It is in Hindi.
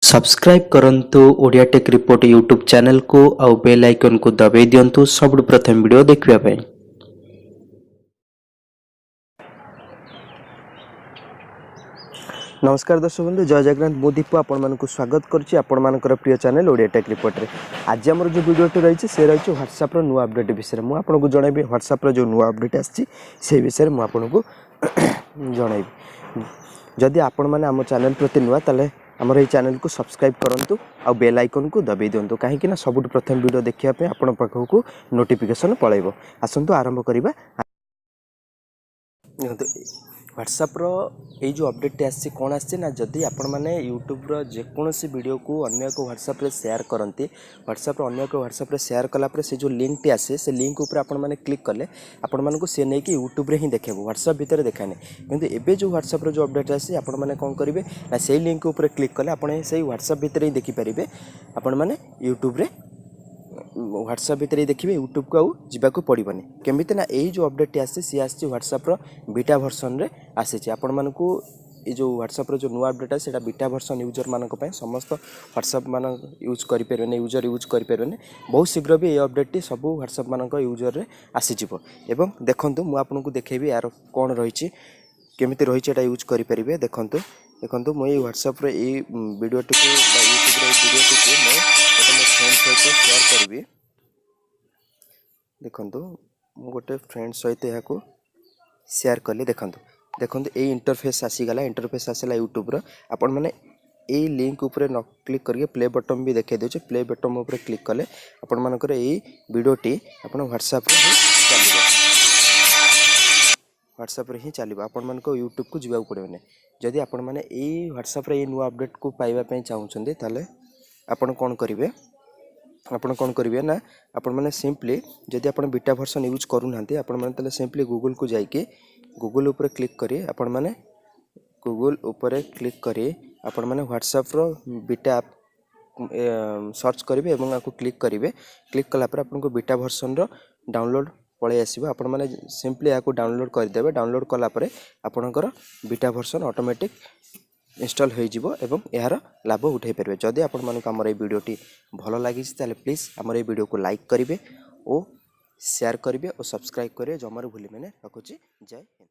सब्सक्राइब करंतु Odia tech report YouTube channel को आउ बेल आइकन को दबाई दियंतु सब प्रथम वीडियो देखिबा पई। नमस्कार दर्शक बंधु, जय जगन्नाथ। मु दीपू आपण मानक स्वागत करुच्ची आपण मानकर प्रिय चैनल ओडिया टेक रिपोर्ट रे। आज हमर जो वीडियोटी रही से रही व्हाट्सएप रो नुआ अपडेट विषय में आपको जनइबी। व्हाट्सएप रो जो नुआ अपडेट आसी से विषय में आपको जनइबी। जदि आपण माने आम चैनल प्रति नुआ ताले हमर এই चैनल को सब्सक्राइब करंतु आ बेल आइकन को दबाई दियंतु, काहे ना सबुठ प्रथम वीडियो देखिया पे आपण पाखकू नोटिफिकेशन पळैबो। आसंतु आरंभ करिबा। व्हाट्सएप रो ये जो अपडेट आसी कौन आसी ना, जदि आपण माने यूट्यूब रो जेकोसी वीडियो को अन्य को व्हाट्सएप रे शेयर करंती, व्हाट्सएप रो अन्य को व्हाट्सएप रे शेयर कला पर से जो लिंक टी आसे से लिंक ऊपर आपण माने क्लिक कले आपण माने को से नै कि यूट्यूब रे ही देखेबो, व्हाट्सएप भीतर देखाने। किंतु एबे जो व्हाट्सएप रो जो अपडेट आसी आपण माने कोन करिवे ना, से लिंक ऊपर क्लिक कले आपण से व्हाट्सएप भीतर ही देखि परिबे। आपण माने यूट्यूब रे व्हाट्सएप भीतर ही देखिए, यूट्यूब को आउ जावाक पड़ोनी। केमिति ना यही जो अपडेट आसी सी आसी व्हाट्सएप रो बीटा वर्सन रे आसी। आपण मानकू ये जो व्हाट्सएप रो जो नुआ अपडेट है बीटा वर्सन यूजर मानक पय समस्त व्हाट्सएप मान यूज करि परबेने, यूजर यूज करि परबेने। बहुत शीघ्र भी ये अपडेट टी सब व्हाट्सएप मानक यूजर रे आसी जिवो। एवं देखंतु मु आपनको देखेबी यार कोन रहिछि, केमिति रहिछि एटा यूज करि परिबे। देखंतु मु ये व्हाट्सएप रे ये वीडियो टी को यूट्यूब रे वीडियो टी को मैं मोर फ्रेंड सहित शेयर करबी। देखंतु मु गोटे फ्रेंड सहित या को शेयर कली। देखंतु ए इंटरफेस आसीगला। इंटरफेस आसला यूट्यूब रो। आपण माने ए लिंक ऊपर न क्लिक करके प्ले बटन भी देखाई दे। प्ले बटन ऊपर क्लिक कले आपण मानकर ए वीडियोटी आपण व्हाट्सएप रे चलिबो। व्हाट्सएप रे ही चलिबो, आपण मानको यूट्यूब को जिबा पड़ोने। जदि आपण माने ए व्हाट्सएप रे ए नुआ अपडेट को पाइबा पई चाहुछन्ते ताले आपण कोन करिवे, आपण कोन करिवे ना, आपण माने सिंपली जदि आपण बीटा वर्जन यूज करू नांती आपण माने तले सिंपली गूगल को जाई के गूगल ऊपर क्लिक करी। आपण माने गूगल ऊपर क्लिक करी आपण माने व्हाट्सएप रो बीटा सर्च करिवे एवं आको क्लिक करिवे। क्लिक कला पर आपनको बीटा वर्जन रो डाउनलोड पळे आसीबो। आपण माने सिंपली आको डाउनलोड कर देबे। डाउनलोड कला पर आपनकर बीटा वर्जन ऑटोमेटिक इंस्टॉल हो जिवो एवं यार लाभ उठाई पारे। जदि आपण मानक हमर ए वीडियोटी भल लागि ताले प्लीज हमर ए वीडियो को लाइक करिवे और शेयर करिवे और सब्सक्राइब करिवे। जमार भूलिबेने। रखुची, जय हिंद।